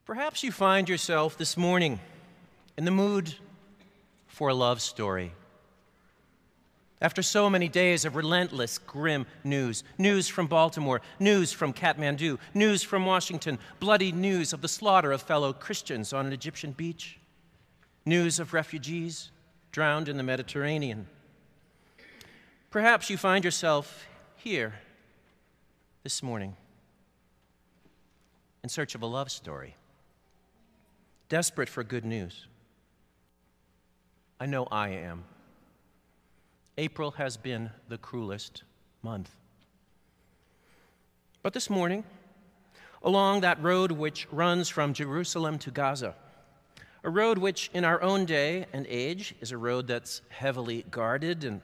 Perhaps you find yourself this morning in the mood for a love story. After so many days of relentless, grim news from Baltimore, news from Kathmandu, news from Washington, bloody news of the slaughter of fellow Christians on an Egyptian beach, news of refugees drowned in the Mediterranean. Perhaps you find yourself here this morning in search of a love story, desperate for good news. I know I am. April has been the cruelest month. But this morning, along that road which runs from Jerusalem to Gaza, a road which in our own day and age is a road that's heavily guarded and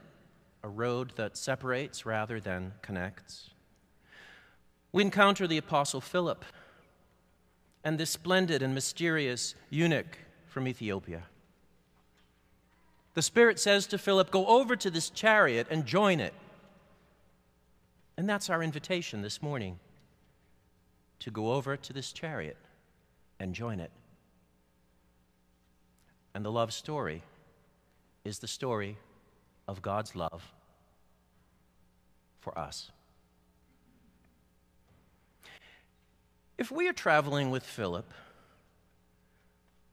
a road that separates rather than connects, we encounter the Apostle Philip and this splendid and mysterious eunuch from Ethiopia. The Spirit says to Philip, "Go over to this chariot and join it." And that's our invitation this morning, to go over to this chariot and join it. And the love story is the story of God's love for us. If we are traveling with Philip,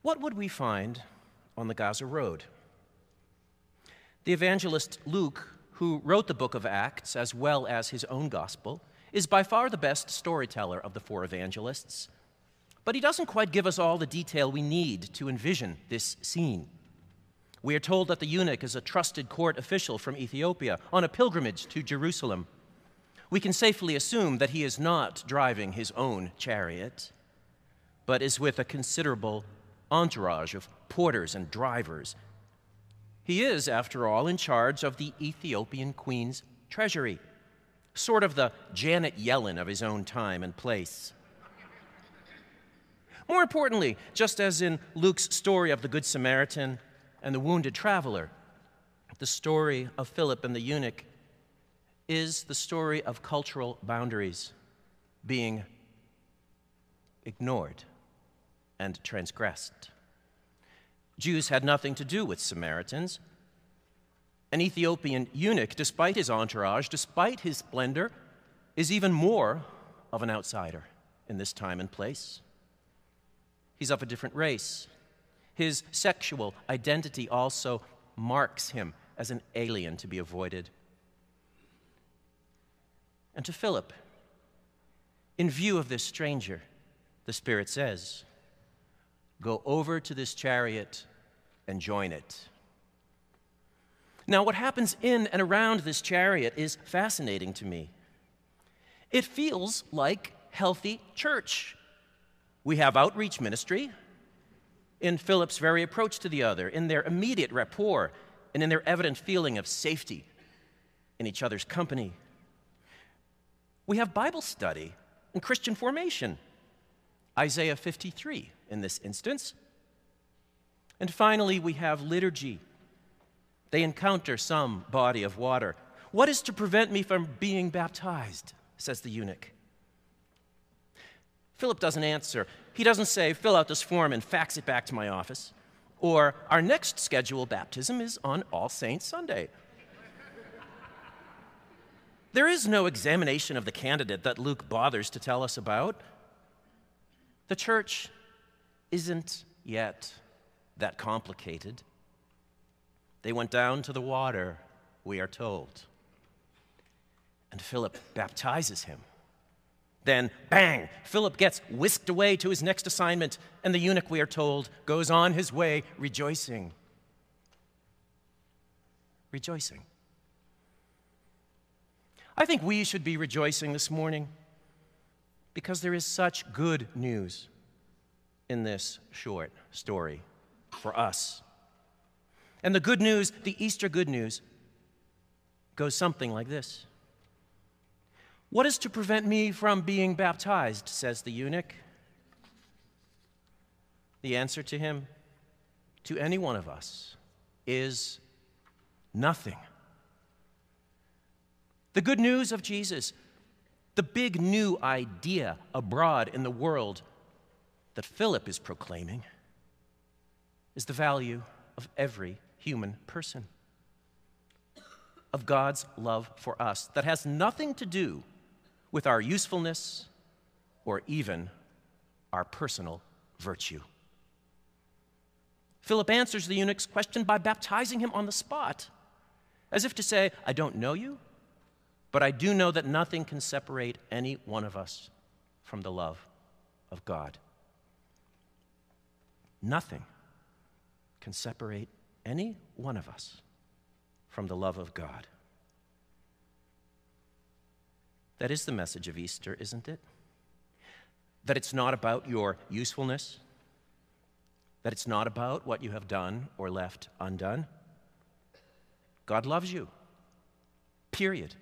what would we find on the Gaza Road? The evangelist Luke, who wrote the book of Acts as well as his own gospel, is by far the best storyteller of the four evangelists, but he doesn't quite give us all the detail we need to envision this scene. We are told that the eunuch is a trusted court official from Ethiopia on a pilgrimage to Jerusalem. We can safely assume that he is not driving his own chariot, but is with a considerable entourage of porters and drivers. He is, after all, in charge of the Ethiopian queen's treasury, sort of the Janet Yellen of his own time and place. More importantly, just as in Luke's story of the Good Samaritan and the wounded traveler, the story of Philip and the eunuch is the story of cultural boundaries being ignored and transgressed. Jews had nothing to do with Samaritans. An Ethiopian eunuch, despite his entourage, despite his splendor, is even more of an outsider in this time and place. He's of a different race. His sexual identity also marks him as an alien to be avoided. And to Philip, in view of this stranger, the Spirit says, "Go over to this chariot and join it." Now, what happens in and around this chariot is fascinating to me. It feels like healthy church. We have outreach ministry in Philip's very approach to the other, in their immediate rapport, and in their evident feeling of safety in each other's company. We have Bible study and Christian formation, Isaiah 53 in this instance. And finally, we have liturgy. They encounter some body of water. "What is to prevent me from being baptized?" says the eunuch. Philip doesn't answer. He doesn't say, "Fill out this form and fax it back to my office," or "Our next scheduled baptism is on All Saints Sunday." There is no examination of the candidate that Luke bothers to tell us about. The church isn't yet that complicated. They went down to the water, we are told. And Philip baptizes him. Then, bang, Philip gets whisked away to his next assignment, and the eunuch, we are told, goes on his way rejoicing. Rejoicing. I think we should be rejoicing this morning because there is such good news in this short story for us. And the good news, the Easter good news, goes something like this. "What is to prevent me from being baptized?" says the eunuch. The answer to him, to any one of us, is nothing. The good news of Jesus, the big new idea abroad in the world, that Philip is proclaiming is the value of every human person, of God's love for us that has nothing to do with our usefulness or even our personal virtue. Philip answers the eunuch's question by baptizing him on the spot, as if to say, I don't know you, but I do know that nothing can separate any one of us from the love of God. Nothing can separate any one of us from the love of God. That is the message of Easter, isn't it? That it's not about your usefulness, that it's not about what you have done or left undone. God loves you. Period.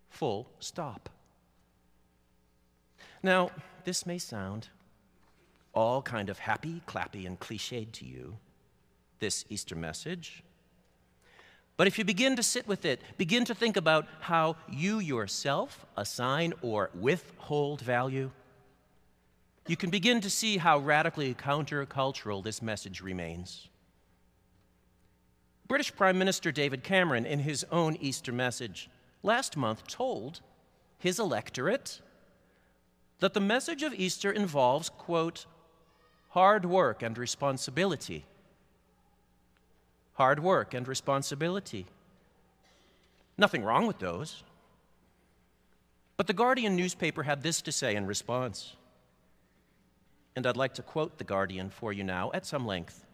Full stop. Now, this may sound all kind of happy, clappy, and cliched to you, this Easter message. But if you begin to sit with it, begin to think about how you yourself assign or withhold value, you can begin to see how radically countercultural this message remains. British Prime Minister David Cameron, in his own Easter message last month, told his electorate that the message of Easter involves, quote, hard work and responsibility. Hard work and responsibility. Nothing wrong with those. But the Guardian newspaper had this to say in response. And I'd like to quote the Guardian for you now at some length.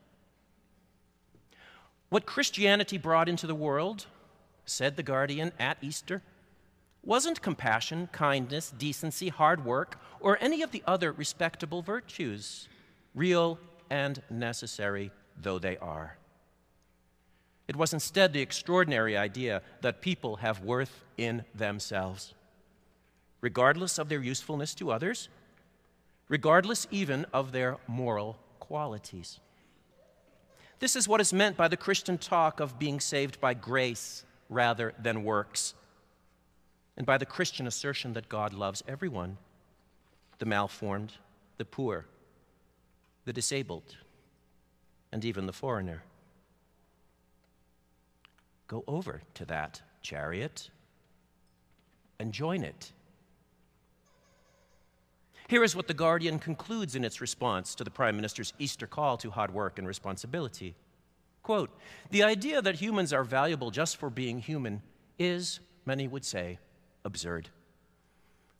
What Christianity brought into the world, said the Guardian at Easter, wasn't compassion, kindness, decency, hard work, or any of the other respectable virtues, real and necessary though they are. It was instead the extraordinary idea that people have worth in themselves, regardless of their usefulness to others, regardless even of their moral qualities. This is what is meant by the Christian talk of being saved by grace rather than works, and by the Christian assertion that God loves everyone, the malformed, the poor, the disabled, and even the foreigner. Go over to that chariot and join it. Here is what the Guardian concludes in its response to the Prime Minister's Easter call to hard work and responsibility. Quote, the idea that humans are valuable just for being human is, many would say, absurd.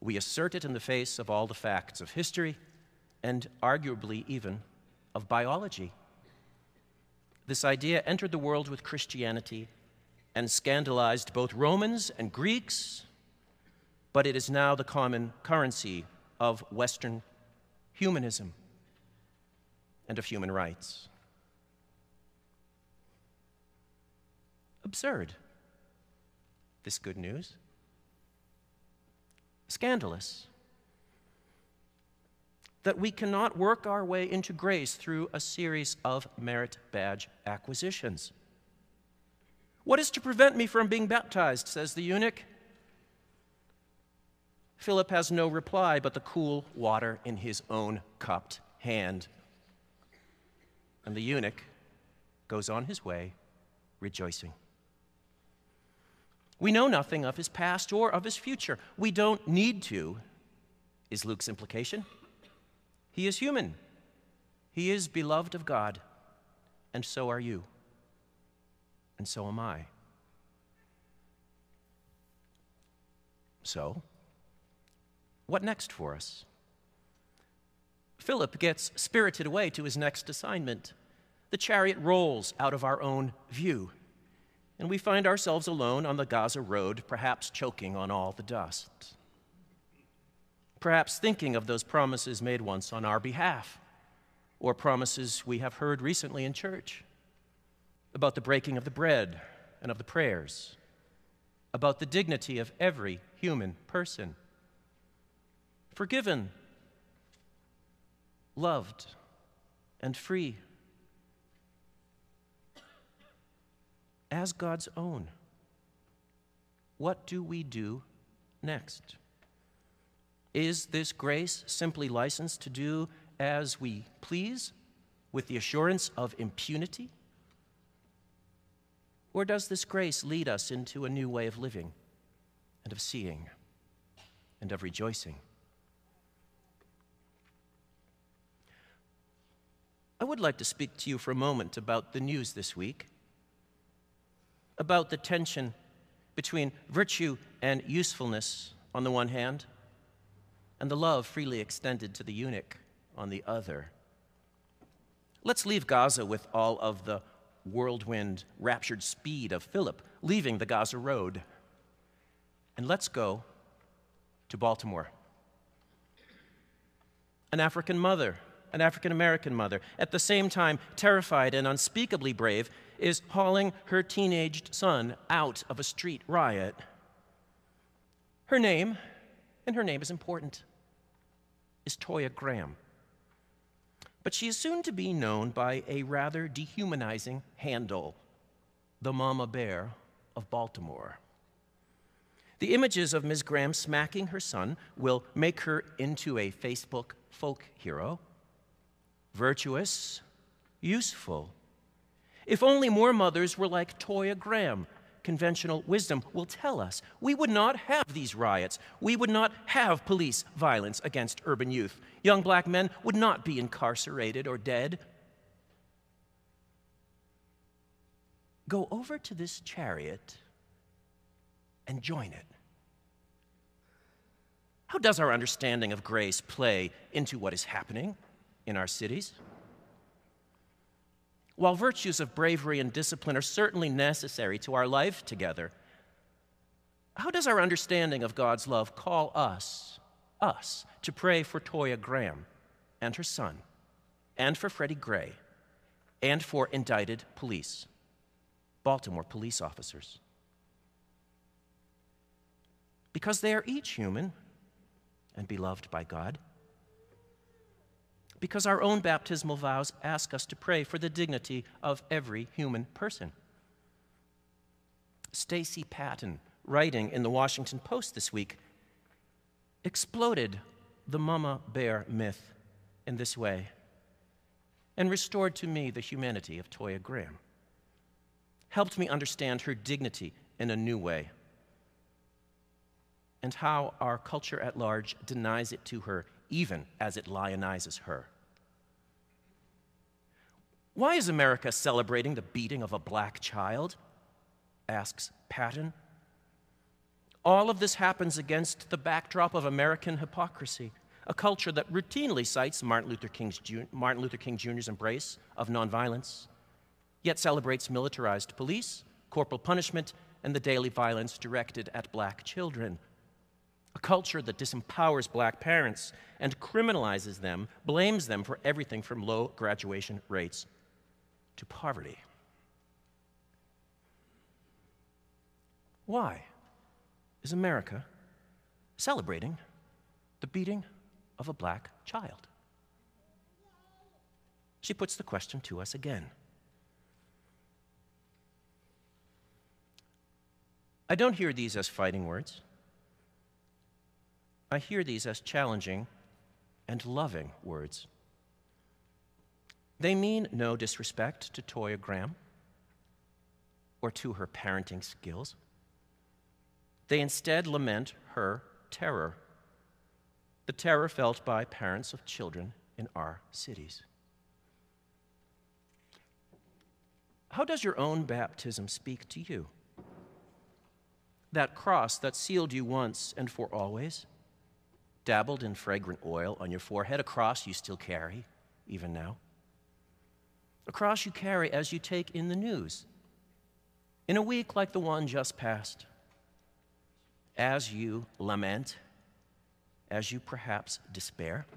We assert it in the face of all the facts of history and arguably even of biology. This idea entered the world with Christianity and scandalized both Romans and Greeks, but it is now the common currency of Western humanism and of human rights. Absurd, this good news. Scandalous, that we cannot work our way into grace through a series of merit badge acquisitions. What is to prevent me from being baptized, says the eunuch. Philip has no reply but the cool water in his own cupped hand. And the eunuch goes on his way, rejoicing. We know nothing of his past or of his future. We don't need to, is Luke's implication. He is human. He is beloved of God, and so are you. And so am I. So, what next for us? Philip gets spirited away to his next assignment. The chariot rolls out of our own view, and we find ourselves alone on the Gaza road, perhaps choking on all the dust. Perhaps thinking of those promises made once on our behalf, or promises we have heard recently in church, about the breaking of the bread and of the prayers, about the dignity of every human person, forgiven, loved, and free, as God's own. What do we do next? Is this grace simply licensed to do as we please with the assurance of impunity? Or does this grace lead us into a new way of living and of seeing and of rejoicing? I would like to speak to you for a moment about the news this week, about the tension between virtue and usefulness on the one hand, and the love freely extended to the eunuch on the other. Let's leave Gaza with all of the whirlwind, raptured speed of Philip leaving the Gaza Road, and let's go to Baltimore. An African mother, an African-American mother, at the same time terrified and unspeakably brave, is hauling her teenaged son out of a street riot. Her name, and her name is important, is Toya Graham. But she is soon to be known by a rather dehumanizing handle, the Mama Bear of Baltimore. The images of Ms. Graham smacking her son will make her into a Facebook folk hero. Virtuous, useful. If only more mothers were like Toya Graham, conventional wisdom will tell us we would not have these riots. We would not have police violence against urban youth. Young black men would not be incarcerated or dead. Go over to this chariot and join it. How does our understanding of grace play into what is happening in our cities? While virtues of bravery and discipline are certainly necessary to our life together, how does our understanding of God's love call us to pray for Toya Graham and her son, and for Freddie Gray, and for indicted police, Baltimore police officers? Because they are each human and beloved by God. Because our own baptismal vows ask us to pray for the dignity of every human person. Stacy Patton, writing in the Washington Post this week, exploded the Mama Bear myth in this way and restored to me the humanity of Toya Graham, helped me understand her dignity in a new way, and how our culture at large denies it to her even as it lionizes her. Why is America celebrating the beating of a black child? Asks Patton. All of this happens against the backdrop of American hypocrisy, a culture that routinely cites Martin Luther King Jr.'s embrace of nonviolence, yet celebrates militarized police, corporal punishment, and the daily violence directed at black children. A culture that disempowers black parents and criminalizes them, blames them for everything from low graduation rates to poverty. Why is America celebrating the beating of a black child? She puts the question to us again. I don't hear these as fighting words. I hear these as challenging and loving words. They mean no disrespect to Toya Graham or to her parenting skills. They instead lament her terror, the terror felt by parents of children in our cities. How does your own baptism speak to you? That cross that sealed you once and for always, dabbled in fragrant oil on your forehead, a cross you still carry, even now. A cross you carry as you take in the news, in a week like the one just passed, as you lament, as you perhaps despair.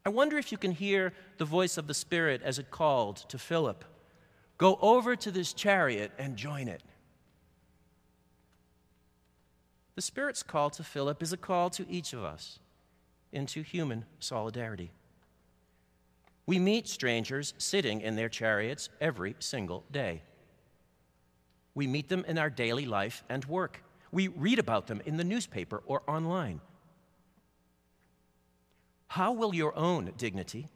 I wonder if you can hear the voice of the Spirit as it called to Philip, "Go over to this chariot and join it." The Spirit's call to Philip is a call to each of us into human solidarity. We meet strangers sitting in their chariots every single day. We meet them in our daily life and work. We read about them in the newspaper or online. How will your own dignity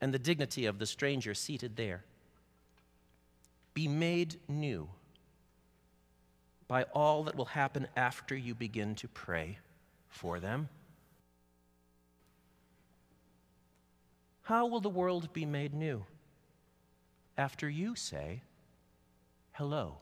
and the dignity of the stranger seated there be made new by all that will happen after you begin to pray for them? How will the world be made new after you say hello?